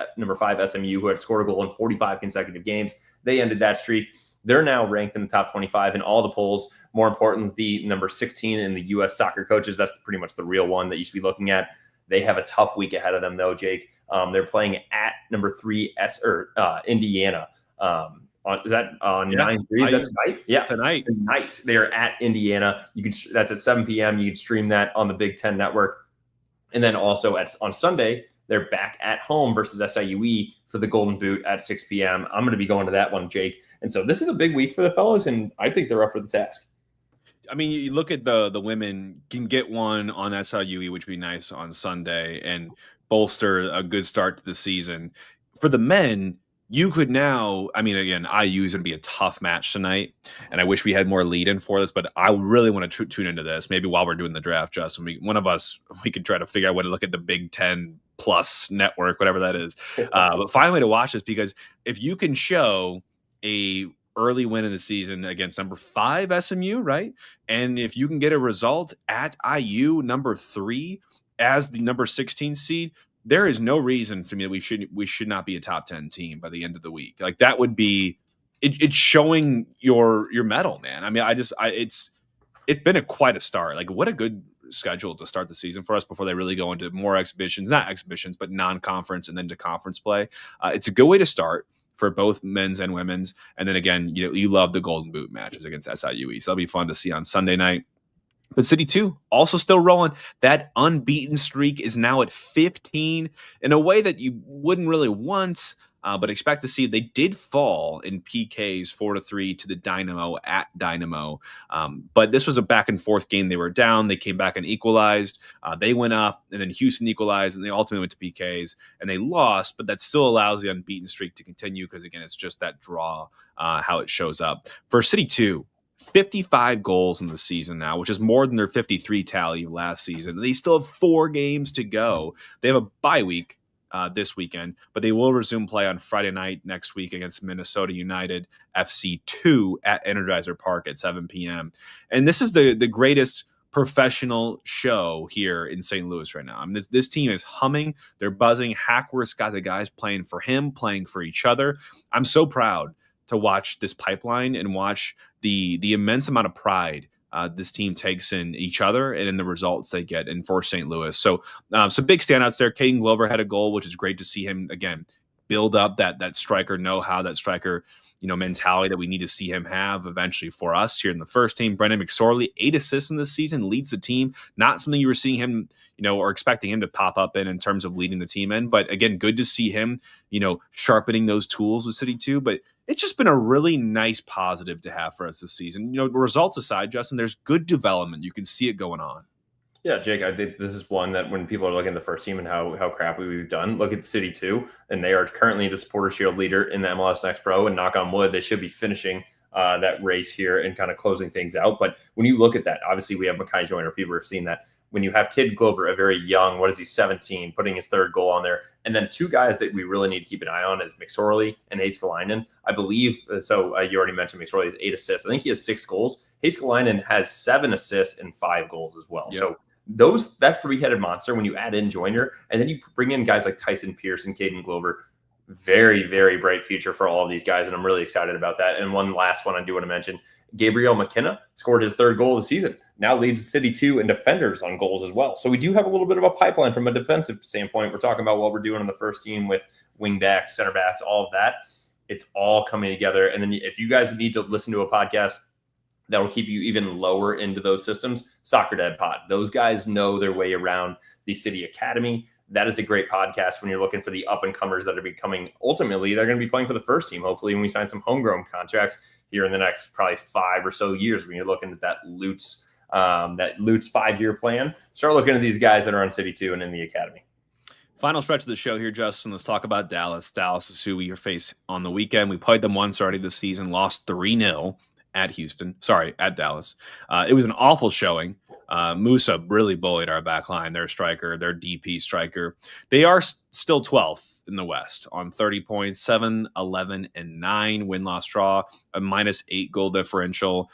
SMU, who had scored a goal in 45 consecutive games. They ended that streak. They're now ranked in the top 25 in all the polls. More importantly, number 16 in the U.S. soccer coaches. That's pretty much the real one that you should be looking at. They have a tough week ahead of them, though, Jake. They're playing at number 3 Indiana. Is that on 9-3? Is that tonight? Yeah, tonight. They are at Indiana. That's at 7 p.m. You can stream that on the Big Ten Network. And then also on Sunday, they're back at home versus SIUE for the Golden Boot at 6 p.m. I'm going to be going to that one, Jake. And so this is a big week for the fellas, and I think they're up for the task. I mean, you look at the women can get one on SIUE, which would be nice on Sunday, and bolster a good start to the season. For the men, you could now, I mean, again, IU is going to be a tough match tonight, and I wish we had more lead in for this, but I really want to tune into this. Maybe while we're doing the draft, Justin, one of us, we could try to figure out what to look at the Big Ten Plus network, whatever that is. But find a way to watch this, because if you can show a early win in the season against number 5 SMU, right? And if you can get a result at IU, number 3, as the number 16 seed, there is no reason for me that we should not be a top 10 team by the end of the week. Like, that would be it's showing your mettle, man. I mean, it's been quite a start. Like, what a good schedule to start the season for us before they really go into more not exhibitions, but non-conference and then to conference play. It's a good way to start for both men's and women's. And then again, you love the Golden Boot matches against SIUE. So that'll be fun to see on Sunday night. But City 2 also still rolling. That unbeaten streak is now at 15 in a way that you wouldn't really want, but expect to see. They did fall in PKs 4-3 to the Dynamo at Dynamo. But this was a back and forth game. They were down. They came back and equalized. They went up, and then Houston equalized, and they ultimately went to PKs, and they lost. But that still allows the unbeaten streak to continue because, again, it's just that draw, how it shows up. For City 2, 55 goals in the season now, which is more than their 53 tally last season. They still have 4 games to go. They have a bye week this weekend, but they will resume play on Friday night next week against Minnesota United FC 2 at Energizer Park at 7 p.m. And this is the greatest professional show here in St. Louis right now. I mean, this team is humming. They're buzzing. Hackworth's got the guys playing for him, playing for each other. I'm so proud to watch this pipeline and watch the immense amount of pride this team takes in each other and in the results they get in for St. Louis. So some big standouts there. Caden Glover had a goal, which is great to see him, again, build up that striker know-how, that striker mentality that we need to see him have eventually for us here in the first team. Brendan McSorley, 8 assists in this season, leads the team. Not something you were seeing him, or expecting him to pop up in terms of leading the team in. But again, good to see him, sharpening those tools with City 2. But it's just been a really nice positive to have for us this season. Results aside, Justin, there's good development. You can see it going on. Yeah, Jake, I think this is one that when people are looking at the first team and how crappy we've done, look at City 2, and they are currently the Supporter Shield leader in the MLS Next Pro, and knock on wood, they should be finishing that race here and kind of closing things out. But when you look at that, obviously we have Makai Joyner. People have seen that. When you have Kid Glover, a very young, 17, putting his 3rd goal on there, and then 2 guys that we really need to keep an eye on is McSorley and Heiskalainen. I believe, so you already mentioned McSorley has 8 assists. I think he has 6 goals. Heiskalainen has 7 assists and 5 goals as well. Yep. So that 3-headed monster, when you add in Joyner, and then you bring in guys like Tyson Pierce and Caden Glover, very, very bright future for all of these guys, and I'm really excited about that. And one last one I do want to mention, Gabriel McKenna scored his 3rd goal of the season. Now leads City 2 in defenders on goals as well. So we do have a little bit of a pipeline from a defensive standpoint. We're talking about what we're doing on the first team with wing backs, center backs, all of that. It's all coming together. And then if you guys need to listen to a podcast that will keep you even lower into those systems, Soccer Dad Pod. Those guys know their way around the City Academy. that is a great podcast when you're looking for the up-and-comers that are becoming, ultimately, they're going to be playing for the first team, hopefully, when we sign some homegrown contracts here in the next probably 5 or so years when you're looking at that Lutz 5-year plan. Start looking at these guys that are on City 2 and in the academy. Final stretch of the show here, Justin. Let's talk about Dallas. Dallas is who we face on the weekend. We played them once already this season, lost 3-0 at Dallas. It was an awful showing. Musa really bullied our back line, their striker, their DP striker. They are still 12th in the West on 30 points, 7, 11, and 9 win-loss draw, a -8 goal differential.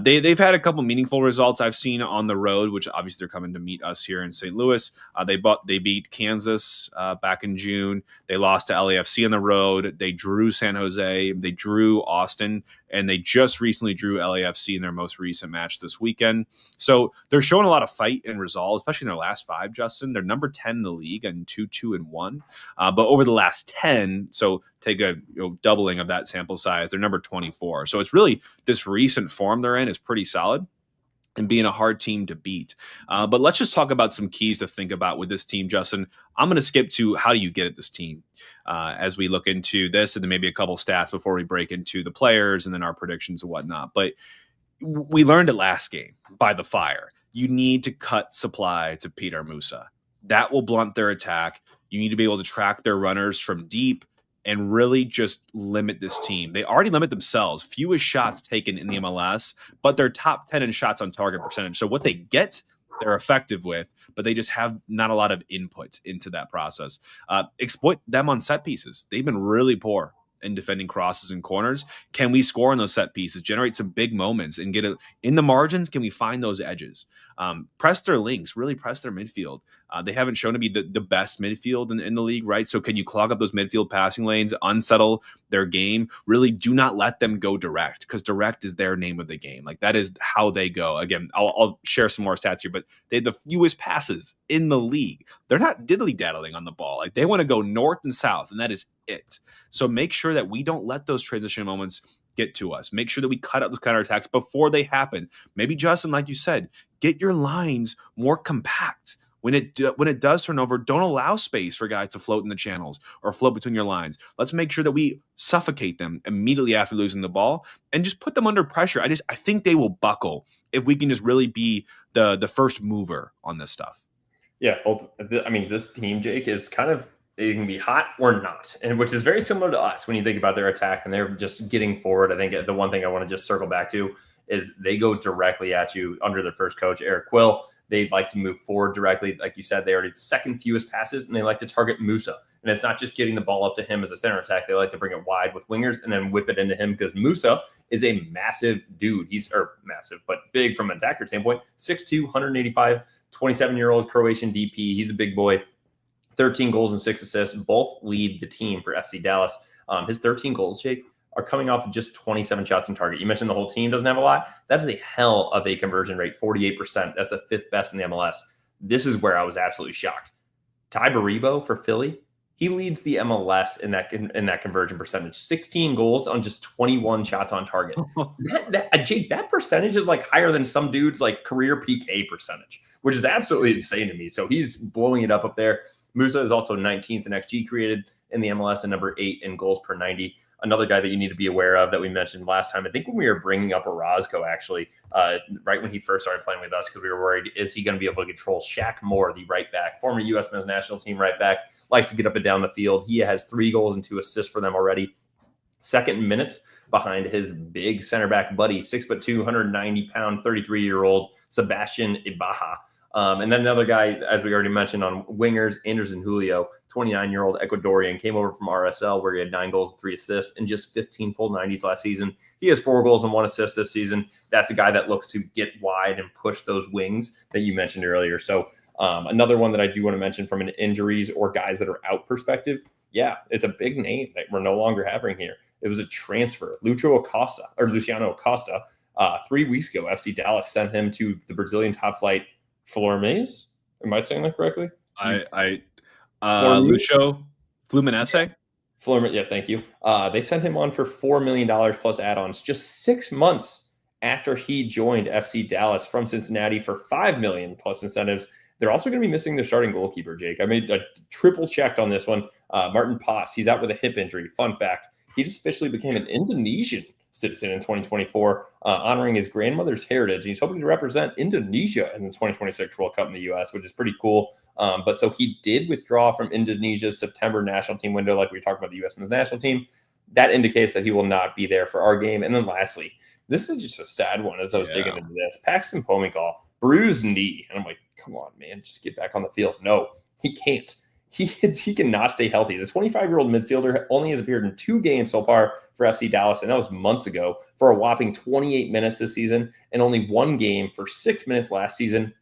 They've had a couple meaningful results I've seen on the road, which obviously they're coming to meet us here in St. Louis. They beat Kansas back in June. They lost to LAFC on the road. They drew San Jose. They drew Austin, and they just recently drew LAFC in their most recent match this weekend. So they're showing a lot of fight and resolve, especially in their last 5, Justin. They're number 10 in the league and 2-2-1. But over the last 10, so take a doubling of that sample size, they're number 24. So it's really this recent form they're in is pretty solid and being a hard team to beat. But let's just talk about some keys to think about with this team, Justin. I'm going to skip to how do you get at this team as we look into this, and then maybe a couple stats before we break into the players and then our predictions and whatnot. But we learned it last game by the fire. You need to cut supply to Peter Musa. That will blunt their attack. You need to be able to track their runners from deep and really just limit this team. They already limit themselves. Fewest shots taken in the MLS, but they're top 10 in shots on target percentage. So what they get, they're effective with, but they just have not a lot of input into that process. Exploit them on set pieces. They've been really poor in defending crosses and corners. Can we score on those set pieces, generate some big moments, and get it in the margins? Can we find those edges? Press their links, really press their midfield. They haven't shown to be the best midfield in the league, right? So can you clog up those midfield passing lanes, unsettle their game? Really do not let them go direct, because direct is their name of the game. Like, that is how they go. Again, I'll share some more stats here, but they have the fewest passes in the league. They're not diddly-daddling on the ball. Like, they want to go north and south, and that is it. So make sure that we don't let those transition moments get to us. Make sure that we cut out those counterattacks before they happen. Maybe, Justin, like you said, get your lines more compact. When it does turn over, don't allow space for guys to float in the channels or float between your lines. Let's make sure that we suffocate them immediately after losing the ball and just put them under pressure. I think they will buckle if we can just really be the first mover on this stuff. Yeah, I mean, this team, Jake, is kind of, they can be hot or not, and which is very similar to us when you think about their attack and they're just getting forward. I think the one thing I want to just circle back to is they go directly at you under their first coach, Eric Quill. They like to move forward directly. Like you said, they already second fewest passes, and they like to target Musa. And it's not just getting the ball up to him as a center attack. They like to bring it wide with wingers and then whip it into him, because Musa is a massive dude. He's massive, but big from an attacker standpoint. 6'2", 185, 27-year-old Croatian DP. He's a big boy. 13 goals and 6 assists. Both lead the team for FC Dallas. His 13 goals, Jake, are coming off of just 27 shots on target. You mentioned the whole team doesn't have a lot. That is a hell of a conversion rate, 48%. That's the 5th best in the MLS. This is where I was absolutely shocked. Ty Baribo for Philly, he leads the MLS in that conversion percentage. 16 goals on just 21 shots on target. Jake, that percentage is like higher than some dudes' like career PK percentage, which is absolutely insane to me. So he's blowing it up there. Musa is also 19th in XG created in the MLS and number 8 in goals per 90. Another guy that you need to be aware of that we mentioned last time, I think when we were bringing up Orozco, actually, right when he first started playing with us, because we were worried, is he going to be able to control Shaq Moore, the right back, former U.S. men's national team right back, likes to get up and down the field. He has 3 goals and 2 assists for them already. Second in minutes behind his big center back buddy, 6'2", 190-pound, 33-year-old Sebastian Ibaha. And then another guy, as we already mentioned, on wingers, Anderson Julio, 29-year-old Ecuadorian, came over from RSL where he had 9 goals and 3 assists in just 15 full 90s last season. He has 4 goals and 1 assist this season. That's a guy that looks to get wide and push those wings that you mentioned earlier. So another one that I do want to mention from an injuries or guys that are out perspective, yeah, it's a big name that we're no longer having here. It was a transfer. Luciano Acosta, 3 weeks ago, FC Dallas sent him to the Brazilian top flight Flormes. Am I saying that correctly? Lucio Fluminense. Yeah, thank you. They sent him on for $4 million plus add-ons just 6 months after he joined FC Dallas from Cincinnati for $5 million plus incentives. They're also going to be missing their starting goalkeeper, Jake. I made a triple checked on this one. Martin Paz, he's out with a hip injury. Fun fact, he just officially became an Indonesian citizen in 2024, honoring his grandmother's heritage. He's hoping to represent Indonesia in the 2026 World Cup in the U.S., which is pretty cool. But so he did withdraw from Indonesia's September national team window, like we talked about the U.S. men's national team. That indicates that he will not be there for our game. And then lastly, this is just a sad one as I was digging into this. Paxton Pomykal, bruised knee. And I'm like, come on, man, just get back on the field. No, he can't. He cannot stay healthy. The 25-year-old midfielder only has appeared in 2 games so far for FC Dallas, and that was months ago, for a whopping 28 minutes this season and only 1 game for 6 minutes last season.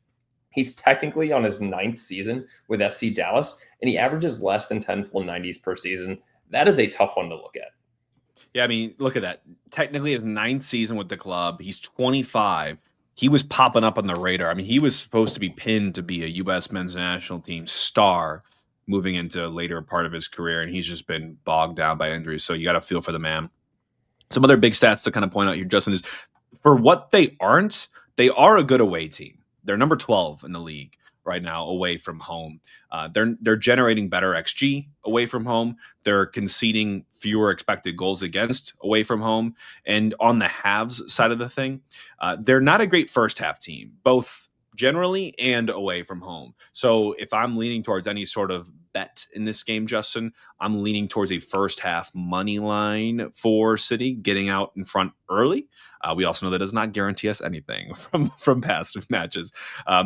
He's technically on his 9th season with FC Dallas, and he averages less than 10 full 90s per season. That is a tough one to look at. Yeah, I mean, look at that. Technically his 9th season with the club. He's 25. He was popping up on the radar. I mean, he was supposed to be pinned to be a U.S. men's national team star moving into a later part of his career, and he's just been bogged down by injuries. So you got to feel for the man. Some other big stats to kind of point out here, Justin, is for what they aren't, they are a good away team. They're number 12 in the league right now away from home. They're generating better XG away from home. They're conceding fewer expected goals against away from home. And on the halves side of the thing, they're not a great first half team, both generally and away from home. So if I'm leaning towards any sort of bet in this game, Justin, I'm leaning towards a first half money line for City getting out in front early. We also know that does not guarantee us anything from past matches.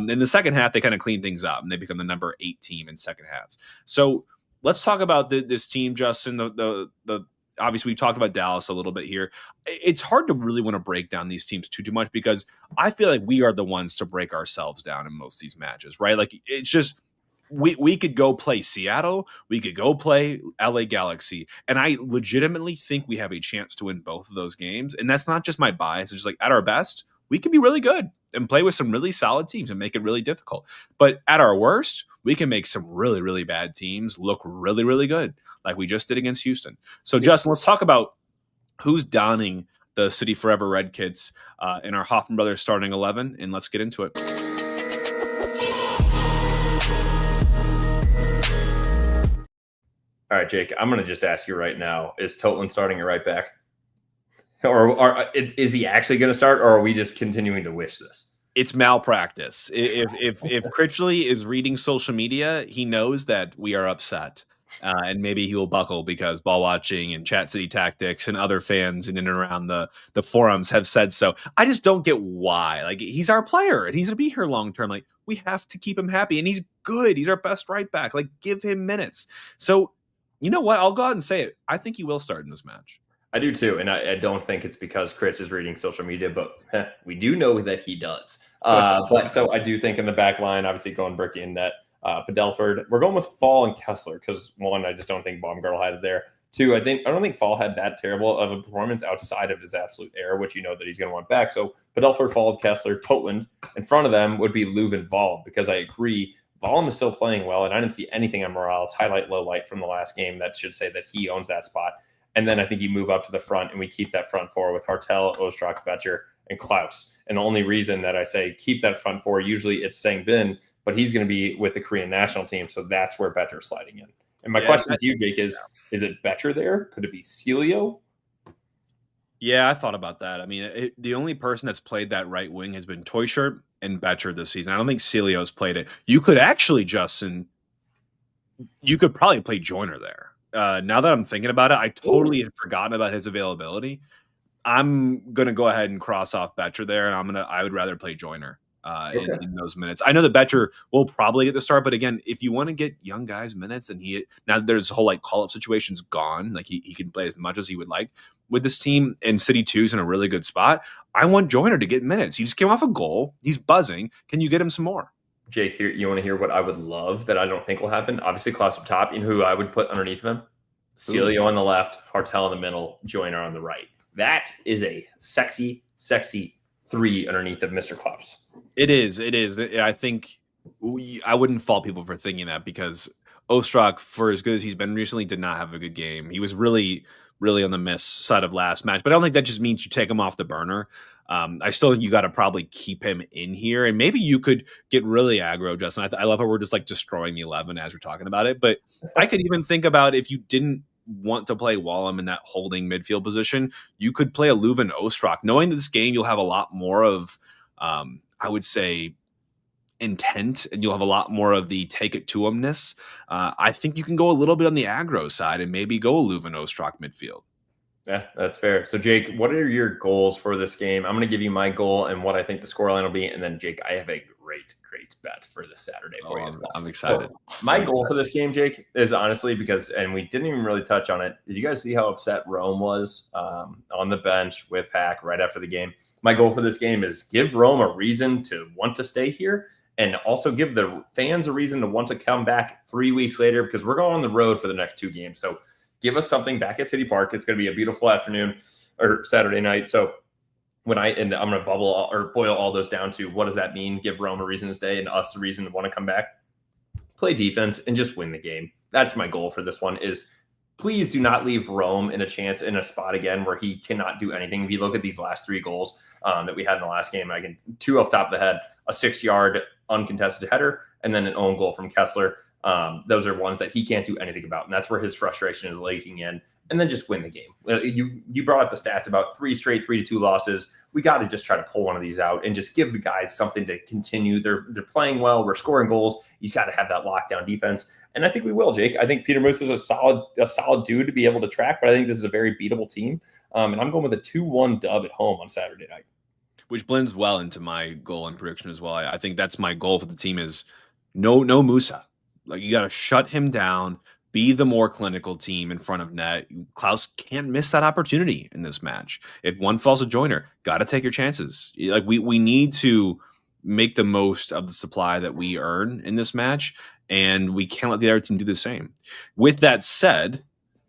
In the second half, they kind of clean things up and they become the number 8 team in second halves. So let's talk about this team, Justin. The obviously we talked about Dallas a little bit here. It's hard to really want to break down these teams too much because I feel like we are the ones to break ourselves down in most of these matches, right? Like it's just we could go play Seattle, we could go play LA Galaxy, and I legitimately think we have a chance to win both of those games. And that's not just my bias. It's just like at our best, we can be really good and play with some really solid teams and make it really difficult. But at our worst, we can make some really, really bad teams look really, really good, like we just did against Houston. So, Justin, let's talk about who's donning the City Forever Red kits in our Hoffman Brothers starting 11, and let's get into it. All right, Jake, I'm going to just ask you right now, is Totland starting at right back? Or is he actually going to start, or are we just continuing to wish this? It's malpractice. If Critchley is reading social media, he knows that we are upset. And maybe he will buckle because ball watching and Chat City Tactics and other fans in and around the forums have said so. I just don't get why. Like, he's our player and he's going to be here long term. Like, we have to keep him happy, and he's good. He's our best right back. Like, give him minutes. So, you know what? I'll go out and say it. I think he will start in this match. I do too, and I don't think it's because Chris is reading social media, but we do know that he does. But so I do think in the back line, obviously going Bricky and net, Padelford. We're going with Fall and Kessler because 1, I just don't think Baumgartel had it there. 2, I don't think Fall had that terrible of a performance outside of his absolute error, which you know that he's going to want back. So Padelford, Falls, Kessler, Totland. In front of them would be Leuven, Valm, because I agree. Valm is still playing well, and I didn't see anything on Morales, highlight, low light from the last game that should say that he owns that spot. And then I think you move up to the front and we keep that front four with Hartel, Ostrak, Betcher, and Klaus. And the only reason that I say keep that front four, usually it's Sang-bin, but he's going to be with the Korean national team. So that's where Betcher's sliding in. And my question to you, Jake, is it Betcher there? Could it be Celio? Yeah, I thought about that. I mean, the only person that's played that right wing has been Teuscher and Betcher this season. I don't think Celio's played it. You could actually, Justin, you could probably play Joyner there. Now that I'm thinking about it, I totally had forgotten about his availability. I'm gonna go ahead and cross off Betcher there, and I would rather play Joyner in those minutes. I know that Betcher will probably get the start, but again, if you want to get young guys minutes, and now there's a whole like call up situation's gone, like he can play as much as he would like with this team, and City 2's in a really good spot. I want Joyner to get minutes. He just came off a goal. He's buzzing. Can you get him some more? Jake, here you want to hear what I would love that I don't think will happen? Obviously, Klaus up top. You know who I would put underneath them? Celio on the left, Hartel in the middle, Joyner on the right. That is a sexy, sexy 3 underneath of Mr. Klaus. It is. I think I wouldn't fault people for thinking that because Ostrak, for as good as he's been recently, did not have a good game. He was really, really on the miss side of last match. But I don't think that just means you take him off the burner. I still think you got to probably keep him in here, and maybe you could get really aggro, Justin. I love how we're just like destroying the 11 as we're talking about it, but I could even think about if you didn't want to play Wallem in that holding midfield position, you could play a Leuven Ostrak, knowing that this game you'll have a lot more of, I would say, intent, and you'll have a lot more of the take it to himness. I think you can go a little bit on the aggro side and maybe go a Leuven Ostrak midfield. Yeah, that's fair. So, Jake, what are your goals for this game? I'm going to give you my goal and what I think the scoreline will be. And then, Jake, I have a great bet for this Saturday for you as well. I'm excited. So my goal for this game, Jake, is honestly because, and we didn't even really touch on it. Did you guys see how upset Rome was on the bench with Hack right after the game? My goal for this game is give Rome a reason to want to stay here, and also give the fans a reason to want to come back 3 weeks later, because we're going on the road for the next 2 games. So give us something back at City Park. It's going to be a beautiful afternoon or Saturday night. So I'm going to boil all those down to what does that mean? Give Rome a reason to stay and us a reason to want to come back, play defense, and just win the game. That's my goal for this one. Is please do not leave Rome in a spot again where he cannot do anything. If you look at these last 3 goals that we had in the last game, I can 2 off the top of the head, a 6-yard uncontested header, and then an own goal from Kessler. Those are ones that he can't do anything about, and that's where his frustration is leaking in. And then just win the game. You brought up the stats about 3 straight 3-2 losses. We got to just try to pull one of these out and just give the guys something to continue. They're playing well. We're scoring goals. He's got to have that lockdown defense, and I think we will, Jake. I think Peter Moose is a solid dude to be able to track, but I think this is a very beatable team. And I'm going with a 2-1 dub at home on Saturday night, which blends well into my goal and prediction as well. I think that's my goal for the team is no Musa. Like, you got to shut him down, be the more clinical team in front of net. Klaus can't miss that opportunity in this match. If one falls a joiner, got to take your chances. Like, we need to make the most of the supply that we earn in this match, and we can't let the other team do the same. With that said,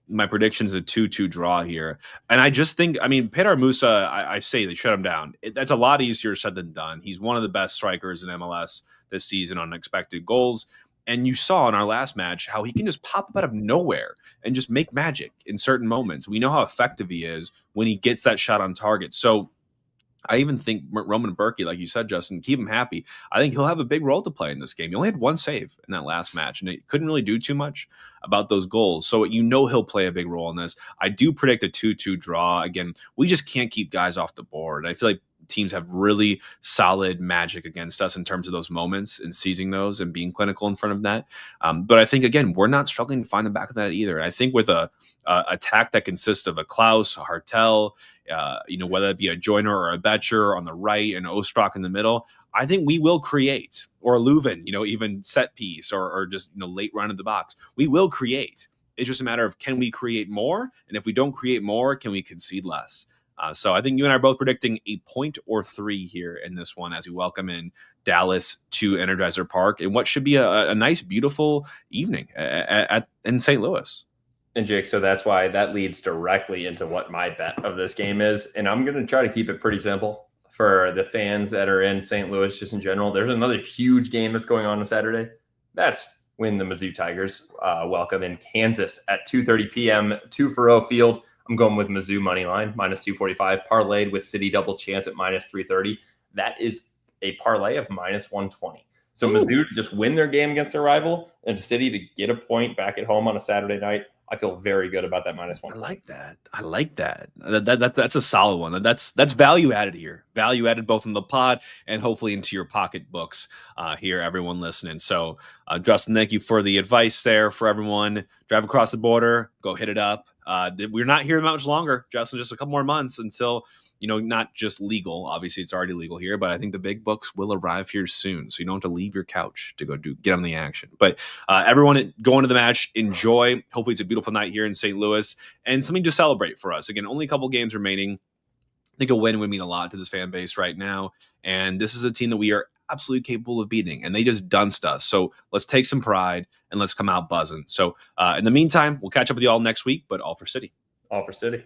my prediction is a 2-2 draw here. And I just think, Pedar Musa, I say they shut him down. That's a lot easier said than done. He's one of the best strikers in MLS this season on expected goals. And you saw in our last match how he can just pop up out of nowhere and just make magic in certain moments. We know how effective he is when he gets that shot on target. So I even think Roman Berkey, like you said, Justin, keep him happy. I think he'll have a big role to play in this game. He only had 1 save in that last match, and it couldn't really do too much about those goals. So he'll play a big role in this. I do predict a 2-2 draw. Again, we just can't keep guys off the board. I feel like teams have really solid magic against us in terms of those moments and seizing those and being clinical in front of net. But I think, again, we're not struggling to find the back of that either. And I think with a attack that consists of a Klaus, a Hartel, whether it be a Joyner or a Betcher on the right and Ostrak in the middle, I think we will create, or Leuven, even set piece or just late run in the box. We will create. It's just a matter of, can we create more? And if we don't create more, can we concede less? So I think you and I are both predicting a point or 3 here in this one as we welcome in Dallas to Energizer Park and what should be a nice, beautiful evening in St. Louis. And Jake, so that's why that leads directly into what my bet of this game is. And I'm going to try to keep it pretty simple for the fans that are in St. Louis just in general. There's another huge game that's going on Saturday. That's when the Mizzou Tigers welcome in Kansas at 2:30 p.m. 2-0 Field. I'm going with Mizzou money line, -245, parlayed with City double chance at -330. That is a parlay of -120. So Ooh. Mizzou to just win their game against their rival and City to get a point back at home on a Saturday night. I feel very good about that -120. I like that. That's a solid one. That's value added here. Value added both in the pod and hopefully into your pocketbooks here, everyone listening. So, Justin, thank you for the advice there for everyone. Drive across the border, go hit it up. We're not here much longer, Justin, just a couple more months until, not just legal. Obviously, it's already legal here, but I think the big books will arrive here soon. So you don't have to leave your couch to go get on the action. But everyone going to the match, enjoy. Hopefully it's a beautiful night here in St. Louis and something to celebrate for us. Again, only a couple games remaining. I think a win would mean a lot to this fan base right now. And this is a team that we are absolutely capable of beating, and they just dunced us. So let's take some pride and let's come out buzzing. So in the meantime, we'll catch up with you all next week, but all for City. All for City.